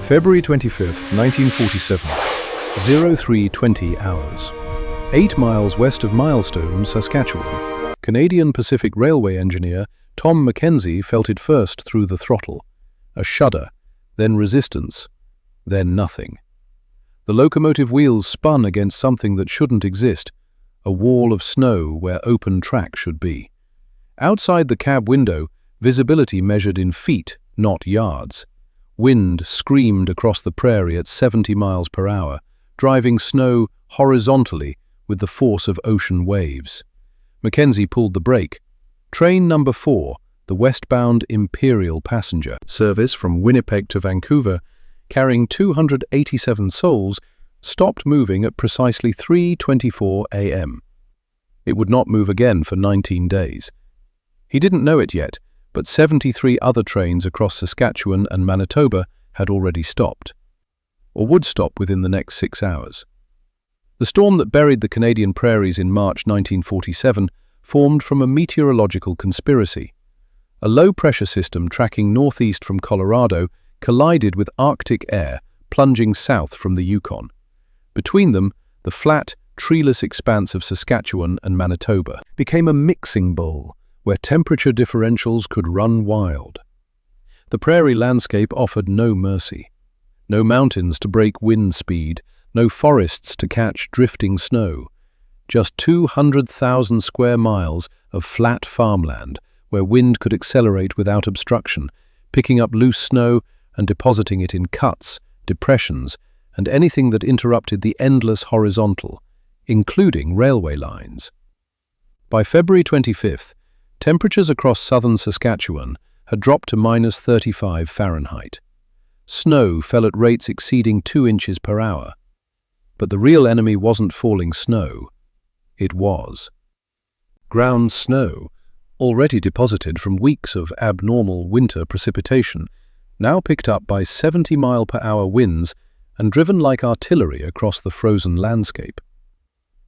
February 25th, 1947, 03:20 hours. 8 miles west of Milestone, Saskatchewan, Canadian Pacific Railway engineer Tom Mackenzie felt it first through the throttle. A shudder, then resistance, then nothing. The locomotive wheels spun against something that shouldn't exist, a wall of snow where open track should be. Outside the cab window, visibility measured in feet, not yards. Wind screamed across the prairie at 70 miles per hour, driving snow horizontally with the force of ocean waves. Mackenzie pulled the brake. Train number 4, the westbound Imperial passenger service from Winnipeg to Vancouver, carrying 287 souls, stopped moving at precisely 3:24 a.m. It would not move again for 19 days. He didn't know it yet, but 73 other trains across Saskatchewan and Manitoba had already stopped, or would stop within the next 6 hours. The storm that buried the Canadian Prairies in March 1947 formed from a meteorological conspiracy. A low-pressure system tracking northeast from Colorado collided with Arctic air plunging south from the Yukon. Between them, the flat, treeless expanse of Saskatchewan and Manitoba became a mixing bowl where temperature differentials could run wild. The prairie landscape offered no mercy. No mountains to break wind speed, no forests to catch drifting snow. Just 200,000 square miles of flat farmland where wind could accelerate without obstruction, picking up loose snow and depositing it in cuts, depressions, and anything that interrupted the endless horizontal, including railway lines. By February 25th, temperatures across southern Saskatchewan had dropped to -35 Fahrenheit. Snow fell at rates exceeding 2 inches per hour. But the real enemy wasn't falling snow. It was ground snow, already deposited from weeks of abnormal winter precipitation, now picked up by 70-mile-per-hour winds and driven like artillery across the frozen landscape.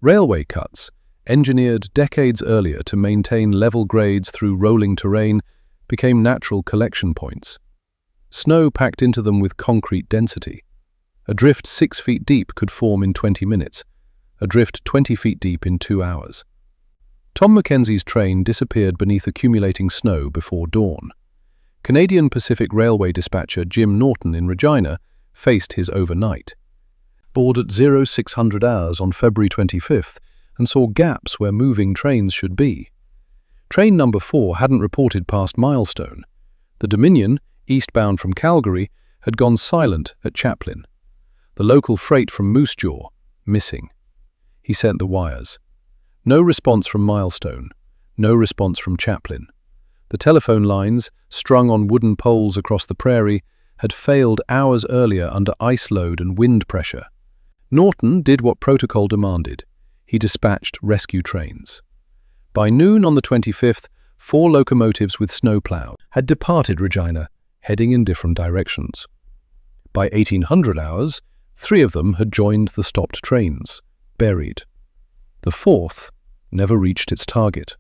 Railway cuts, engineered decades earlier to maintain level grades through rolling terrain, became natural collection points. Snow packed into them with concrete density. A drift 6 feet deep could form in 20 minutes, a drift 20 feet deep in 2 hours. Tom Mackenzie's train disappeared beneath accumulating snow before dawn. Canadian Pacific Railway dispatcher Jim Norton in Regina faced his overnight. Board at 0600 hours on February 25th, and saw gaps where moving trains should be. Train number 4 hadn't reported past Milestone. The Dominion, eastbound from Calgary, had gone silent at Chaplin. The local freight from Moose Jaw, missing. He sent the wires. No response from Milestone, no response from Chaplin. The telephone lines, strung on wooden poles across the prairie, had failed hours earlier under ice load and wind pressure. Norton did what protocol demanded. He dispatched rescue trains. By noon on the 25th, 4 locomotives with snowplow had departed Regina, heading in different directions. By 1800 hours, 3 of them had joined the stopped trains, buried. The 4th never reached its target.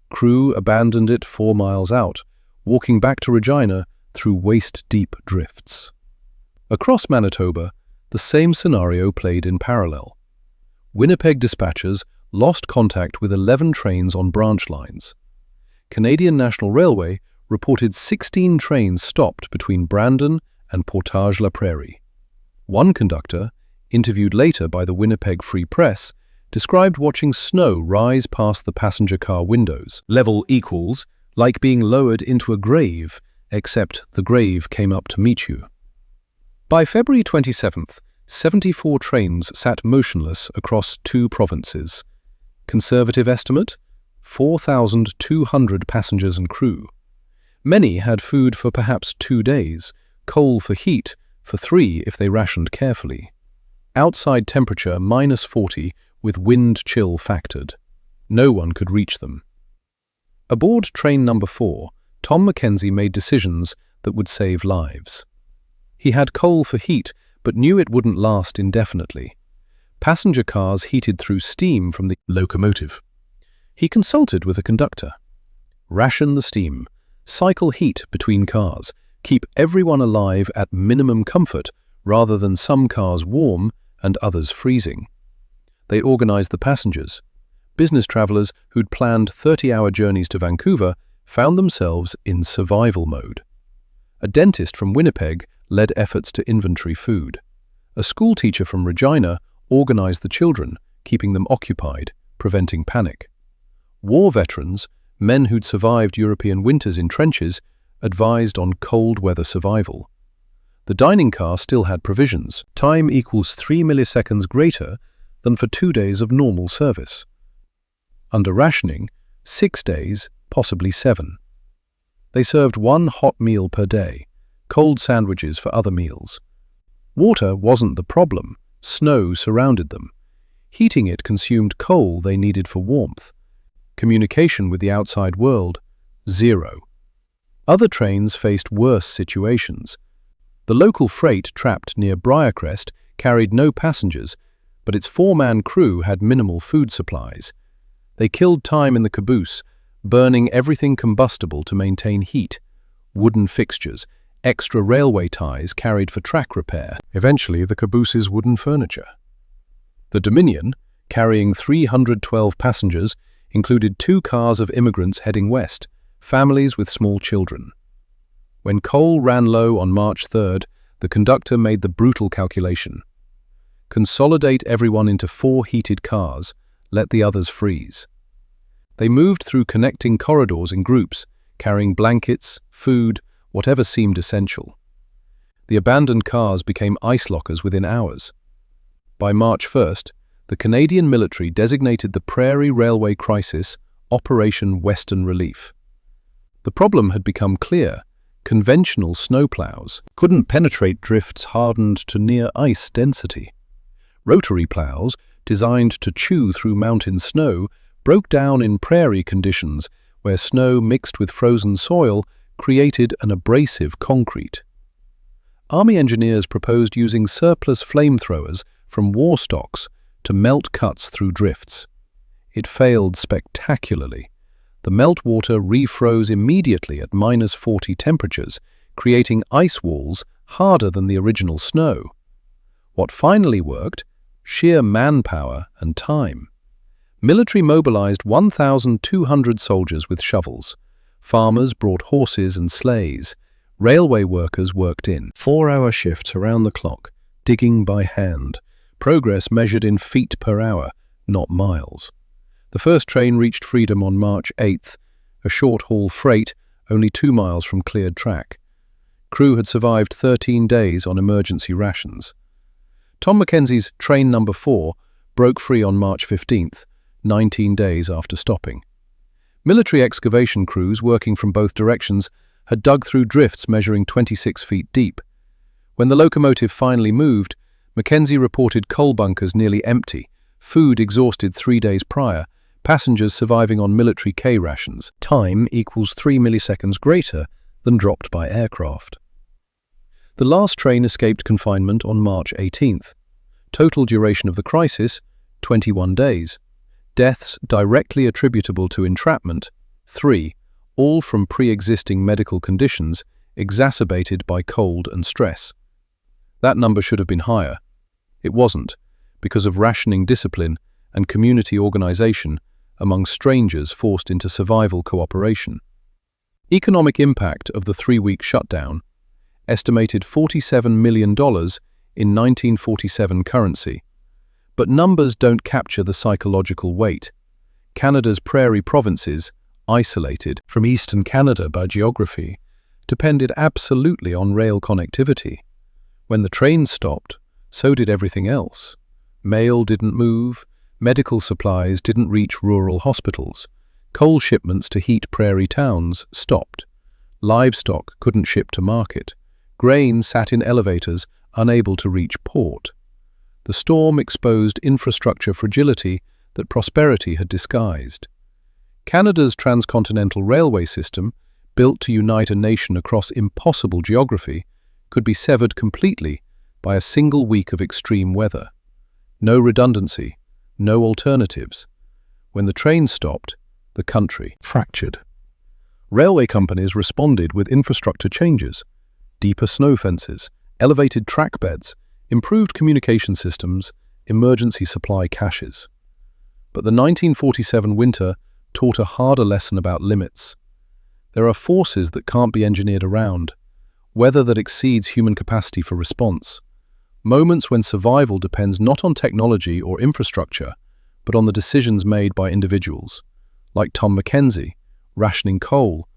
Crew abandoned it 4 miles out, walking back to Regina through waist-deep drifts. Across Manitoba, the same scenario played in parallel. Winnipeg dispatchers lost contact with 11 trains on branch lines. Canadian National Railway reported 16 trains stopped between Brandon and Portage-la Prairie. One conductor, interviewed later by the Winnipeg Free Press, described watching snow rise past the passenger car windows. Level equals like being lowered into a grave, except the grave came up to meet you. By February 27th, 74 trains sat motionless across 2 provinces. Conservative estimate, 4,200 passengers and crew. Many had food for perhaps 2 days, coal for heat for 3 if they rationed carefully. Outside temperature -40 with wind chill factored. No one could reach them. Aboard train number 4, Tom Mackenzie made decisions that would save lives. He had coal for heat, but knew it wouldn't last indefinitely. Passenger cars heated through steam from the locomotive. He consulted with a conductor. Ration the steam, cycle heat between cars, keep everyone alive at minimum comfort rather than some cars warm and others freezing. They organized the passengers. Business travelers who'd planned 30-hour journeys to Vancouver found themselves in survival mode. A dentist from Winnipeg led efforts to inventory food. A schoolteacher from Regina organized the children, keeping them occupied, preventing panic. War veterans, men who'd survived European winters in trenches, advised on cold weather survival. The dining car still had provisions. Time equals 3 milliseconds greater than for 2 days of normal service. Under rationing, 6 days, possibly 7. They served 1 hot meal per day, cold sandwiches for other meals. Water wasn't the problem. Snow surrounded them. Heating it consumed coal they needed for warmth. Communication with the outside world, 0. Other trains faced worse situations. The local freight trapped near Briarcrest carried no passengers, but its 4-man crew had minimal food supplies. They killed time in the caboose, burning everything combustible to maintain heat, wooden fixtures, extra railway ties carried for track repair, eventually the caboose's wooden furniture. The Dominion, carrying 312 passengers, included 2 cars of immigrants heading west, families with small children. When coal ran low on March 3rd, the conductor made the brutal calculation. Consolidate everyone into 4 heated cars, let the others freeze. They moved through connecting corridors in groups, carrying blankets, food, whatever seemed essential. The abandoned cars became ice lockers within hours. By March 1st, the Canadian military designated the Prairie Railway crisis Operation Western Relief. The problem had become clear. Conventional snowplows couldn't penetrate drifts hardened to near ice density. Rotary plows, designed to chew through mountain snow, broke down in prairie conditions where snow mixed with frozen soil created an abrasive concrete. Army engineers proposed using surplus flamethrowers from war stocks to melt cuts through drifts. It failed spectacularly. The meltwater refroze immediately at -40 temperatures, creating ice walls harder than the original snow. What finally worked? Sheer manpower and time. Military mobilized 1,200 soldiers with shovels. Farmers brought horses and sleighs. Railway workers worked in 4-hour shifts around the clock, digging by hand. Progress measured in feet per hour, not miles. The first train reached freedom on March 8th, a short-haul freight only 2 miles from cleared track. Crew had survived 13 days on emergency rations. Tom Mackenzie's train number 4 broke free on March 15th, 19 days after stopping. Military excavation crews working from both directions had dug through drifts measuring 26 feet deep. When the locomotive finally moved, Mackenzie reported coal bunkers nearly empty, food exhausted 3 days prior, passengers surviving on military K rations. Time equals 3 milliseconds greater than dropped by aircraft. The last train escaped confinement on March 18th. Total duration of the crisis, 21 days. Deaths directly attributable to entrapment, 3, all from pre-existing medical conditions exacerbated by cold and stress. That number should have been higher. It wasn't, because of rationing discipline and community organization among strangers forced into survival cooperation. Economic impact of the 3-week shutdown, estimated $47 million in 1947 currency. But numbers don't capture the psychological weight. Canada's prairie provinces, isolated from eastern Canada by geography, depended absolutely on rail connectivity. When the trains stopped, so did everything else. Mail didn't move, medical supplies didn't reach rural hospitals, coal shipments to heat prairie towns stopped, livestock couldn't ship to market, grain sat in elevators unable to reach port. The storm exposed infrastructure fragility that prosperity had disguised. Canada's transcontinental railway system, built to unite a nation across impossible geography, could be severed completely by a single week of extreme weather. No redundancy, no alternatives. When the train stopped, the country fractured. Railway companies responded with infrastructure changes, deeper snow fences, elevated track beds, improved communication systems, emergency supply caches. But the 1947 winter taught a harder lesson about limits. There are forces that can't be engineered around, weather that exceeds human capacity for response, moments when survival depends not on technology or infrastructure, but on the decisions made by individuals, like Tom Mackenzie, rationing coal,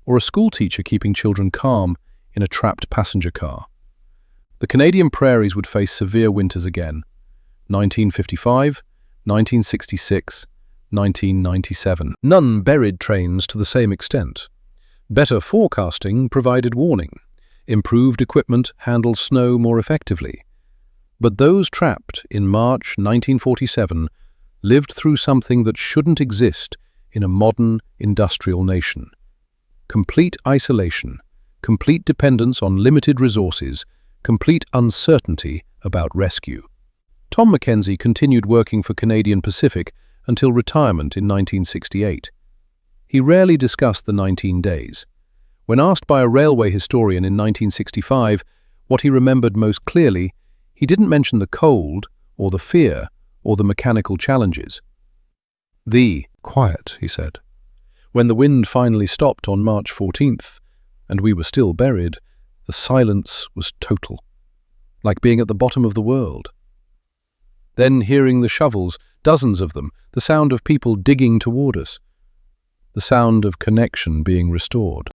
or a schoolteacher keeping children calm in a trapped passenger car. The Canadian Prairies would face severe winters again. 1955, 1966, 1997. None buried trains to the same extent. Better forecasting provided warning. Improved equipment handled snow more effectively. But those trapped in March 1947 lived through something that shouldn't exist in a modern industrial nation. Complete isolation, complete dependence on limited resources, complete uncertainty about rescue. Tom Mackenzie continued working for Canadian Pacific until retirement in 1968. He rarely discussed the 19 days. When asked by a railway historian in 1965 what he remembered most clearly, he didn't mention the cold, or the fear, or the mechanical challenges. The quiet, he said. When the wind finally stopped on March 14th, and we were still buried, the silence was total, like being at the bottom of the world. Then hearing the shovels, dozens of them, the sound of people digging toward us, the sound of connection being restored.